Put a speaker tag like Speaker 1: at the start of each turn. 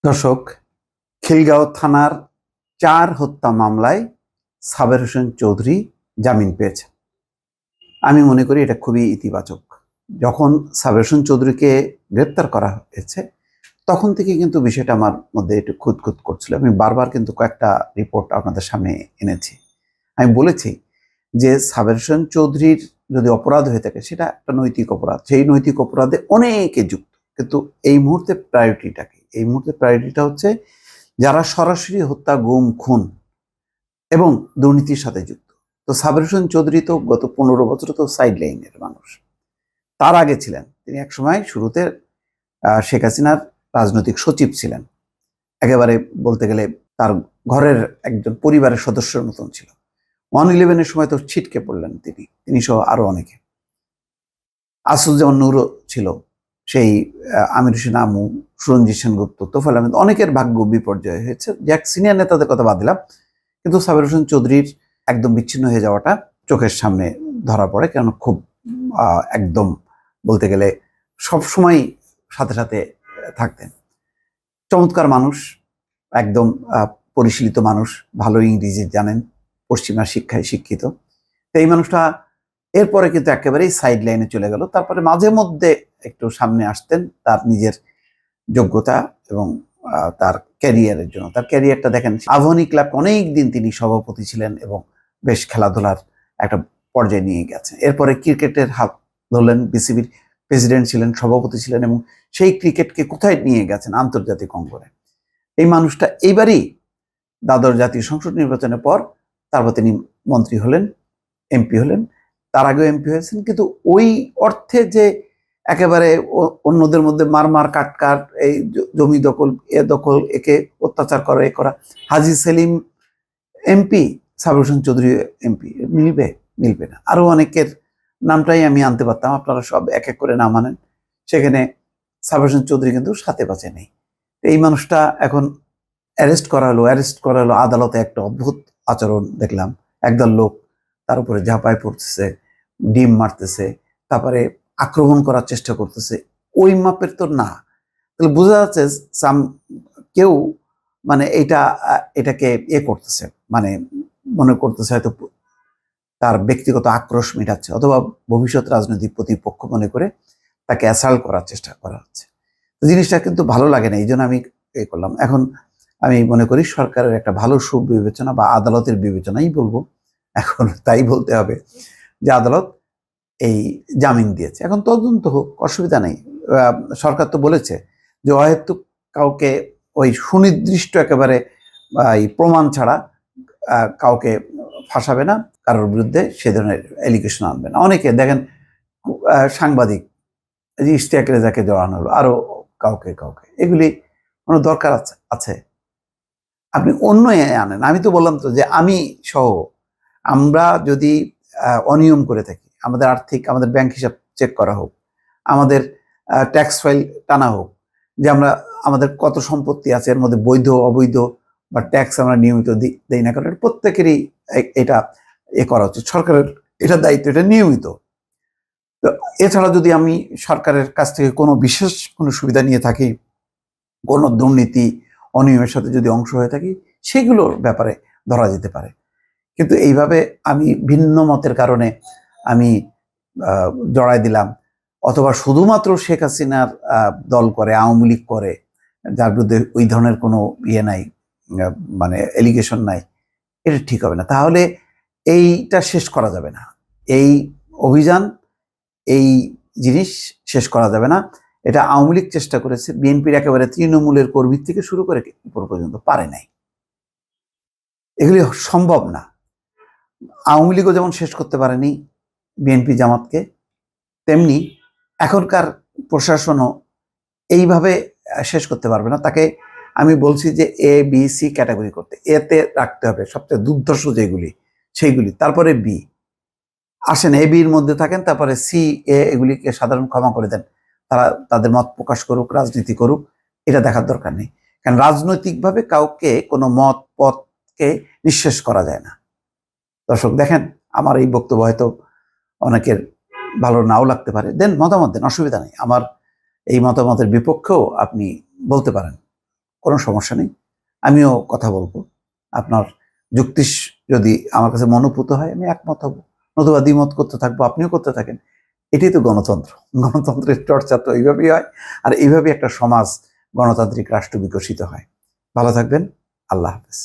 Speaker 1: দর্শক, খিলগাঁও থানার ৪ হত্যা মামলায় সাবের হোসেন চৌধুরী জামিন পেয়েছেন। আমি মনে করি এটা খুবই ইতিবাচক। যখন সাবের হোসেন চৌধুরীকে গ্রেপ্তার করা হয়েছে তখন থেকে কিন্তু বিষয়টা আমার মধ্যে একটু খুঁতখুঁত করছিল। আমি বারবার কিন্তু কয়েকটা রিপোর্ট আপনাদের সামনে এনেছি। আমি বলেছি যে সাবের হোসেন চৌধুরীর যদি অপরাধ হয়ে থাকে সেটা একটা নৈতিক অপরাধ। সেই নৈতিক অপরাধে অনেকে যুক্ত। কিন্তু এই মুহূর্তে প্রায়োরিটিটা কি? এই মুহূর্তে প্রায়োরিটিটা হচ্ছে যারা সরাসরি হত্যা, গুম, খুন এবং দুর্নীতির সাথে যুক্ত। তো সাবের হোসেন চৌধুরী তো গত ১৫ বছর তো সাইড লাইনের মানুষ। তার আগে ছিলেন তিনি একসময় শুরুতে শেখ হাসিনার রাজনৈতিক সচিব ছিলেন। একেবারে বলতে গেলে তার ঘরের একজন পরিবারের সদস্যের মতন ছিল। 111-এর সময় তো ছিটকে পড়লেন তিনি সহ আরো অনেকে। আসুজ্জামান নূরও ছিল, সেই আমির হোসেন আমু, সুরঞ্জিত সেনগুপ্ত, তোফায়েল আহমেদ, অনেকের ভাগ্য বিপর্যয় হয়েছে। যাক, সিনিয়র নেতাদের কথা বাদ দিলাম, কিন্তু সাবের হোসেন চৌধুরীর একদম বিচ্ছিন্ন হয়ে যাওয়াটা চোখের সামনে ধরা পড়ে। কেন খুব একদম বলতে গেলে সবসময় সাথে সাথে থাকতেন। চমৎকার মানুষ, একদম পরিশীলিত মানুষ, ভালো ইংরেজি জানেন, পশ্চিমা শিক্ষায় শিক্ষিত। তো এই মানুষটা এরপরে কিন্তু একেবারেই সাইড লাইনে চলে গেল। তারপরে মাঝে মধ্যে একটু সামনে আসতেন তার নিজের যোগ্যতা এবং তার ক্যারিয়ারের জন্য। তার ক্যারিয়ারটা দেখেন, আবাহনী ক্লাব অনেক দিন তিনি সভাপতি ছিলেন এবং বেশ খেলাধুলার একটা পর্যায়ে নিয়ে গেছেন। এরপরে ক্রিকেটের হাত ধরলেন, বিসিবির প্রেসিডেন্ট ছিলেন, সভাপতি ছিলেন এবং সেই ক্রিকেটকে কোথায় নিয়ে গেছেন আন্তর্জাতিক অঙ্গনে। এই মানুষটা এইবারই দ্বাদশ জাতীয় সংসদ নির্বাচনের পর তারপর তিনি মন্ত্রী হলেন, এমপি হলেন। তার আগেও এমপি হয়েছেন, কিন্তু ওই অর্থে যে একেবারে অন্যদের মধ্যে মারমার কাটকাট, এই জমি দখল, এ দখল, একে অত্যাচার করা, এ করা, হাজী সেলিম এমপি, সাবের হোসেন চৌধুরী এমপি, মিলবে না। আরো অনেকের নামটাই আমি আনতে পারতাম, আপনারা সব এক এক করে নাম আনেন। সেখানে সাবের হোসেন চৌধুরী কিন্তু সাথে পাচে নেই। এই মানুষটা এখন অ্যারেস্ট করা হলো আদালতে। একটা অদ্ভুত আচরণ দেখলাম। একদল লোক তার উপরে ঝাঁপায় পড়তেছে, ডিম মারতেছে, তারপরে আক্রমণ করার চেষ্টা করতেছে। ওই মাপের তো না। তাহলে বোঝা যাচ্ছে কেউ মানে এটাকে করতেছে, মানে মনে করতেছে হয়তো তার ব্যক্তিগত আক্রোশ মেটাচ্ছে, অথবা ভবিষ্যৎ রাজনৈতিক প্রতিপক্ষ মনে করে তাকে অ্যাসাল্ট করার চেষ্টা করা হচ্ছে। জিনিসটা কিন্তু ভালো লাগে না, এই জন্য আমি করলাম। এখন আমি মনে করি সরকারের একটা ভালো সুবিবেচনা বা আদালতের বিবেচনাই বলবো, এখন তাই বলতে হবে যে আদালত এই জামিন দিয়েছে। এখন তদন্ত হোক, অসুবিধা নেই। সরকার তো বলেছে যে অহেতুক কাউকে ওই সুনির্দিষ্ট একেবারে এই প্রমাণ ছাড়া কাউকে ফাঁসাবে না, কারোর বিরুদ্ধে সে ধরনের এলিগেশন আনবে না। অনেকে দেখেন সাংবাদিক, ইশতিয়াক রেজাকে জড়ানো হলো, আরো কাউকে কাউকে, এগুলি কোনো দরকার আছে? আপনি অন্য আনেন। আমি তো বললাম তো যে আমি সহ আমরা যদি অনিয়ম করে থাকি, আমাদের ব্যাংক হিসাব চেক করা হোক, আমাদের ট্যাক্স ফাইল টানা হোক, যে আমাদের কত সম্পত্তি আছে, এর মধ্যে বৈধ অবৈধ বা ট্যাক্স আমরা নিয়মিত দেই না, কারণ প্রত্যেকেরই এটা করা উচিত। সরকারের এটা দায়িত্ব, এটা নিয়মিত। তো এছাড়া যদি আমি সরকারের কাছ থেকে বিশেষ কোনো সুবিধা নিয়ে থাকি, কোনো দুর্নীতি অনিয়মের সাথে যদি অংশ হয়ে থাকি, সেগুলোর ব্যাপারে ধরা যেতে পারে। কিন্তু এইভাবে আমি ভিন্ন মতের কারণে আমি জড়াই দিলাম, অথবা শুধুমাত্র শেখ হাসিনার দল করে, আওয়ামী লীগ করে, যার বিরুদ্ধে ওই ধরনের কোনো নাই, মানে এলিগেশন নাই, এটা ঠিক হবে না। তাহলে এইটা শেষ করা যাবে না, এই অভিযান, এই জিনিস শেষ করা যাবে না। এটা আওয়ামী লীগ চেষ্টা করেছে, বিএনপির একেবারে তৃণমূলের কর্মী থেকে শুরু করে উপর পর্যন্ত পারে নাই। এগুলি সম্ভব না। আওয়ামী লীগও যেমন শেষ করতে পারেনি বিএনপি জামাতকে, তেমনি এখনকার প্রশাসনও এইভাবে শেষ করতে পারবে না। তাকে আমি বলছি যে এ বি সি ক্যাটাগরি করতে, এতে রাখতে হবে সবচেয়ে দুর্ধর্ষ যেগুলি সেইগুলি, তারপরে বি আসেন, এ বির মধ্যে থাকেন, তারপরে সি এ, এগুলিকে সাধারণ ক্ষমা করে দেন, তারা তাদের মত প্রকাশ করুক, রাজনীতি করুক, এটা দেখার দরকার নেই। কারণ রাজনৈতিকভাবে কাউকে কোনো মত পথকে নিঃশেষ করা যায় না। দর্শক দেখেন, আমার এই বক্তব্য হয়তো অনেকের ভালো নাও লাগতে পারে, দেন মতামত দেন, অসুবিধা নেই। আমার এই মতামতের বিপক্ষেও আপনি বলতে পারেন, কোনো সমস্যা নেই, আমিও কথা বলবো। আপনার যুক্তি যদি আমার কাছে মনোপুত হয় আমি একমত হব, নতুবা দ্বিমত করতে থাকবো, আপনিও করতে থাকেন। এটাই তো গণতন্ত্র। গণতন্ত্রের চর্চা তো এইভাবেই হয়, আর এইভাবেই একটা সমাজ গণতান্ত্রিক রাষ্ট্র বিকশিত হয়। ভালো থাকবেন। আল্লাহ হাফেজ।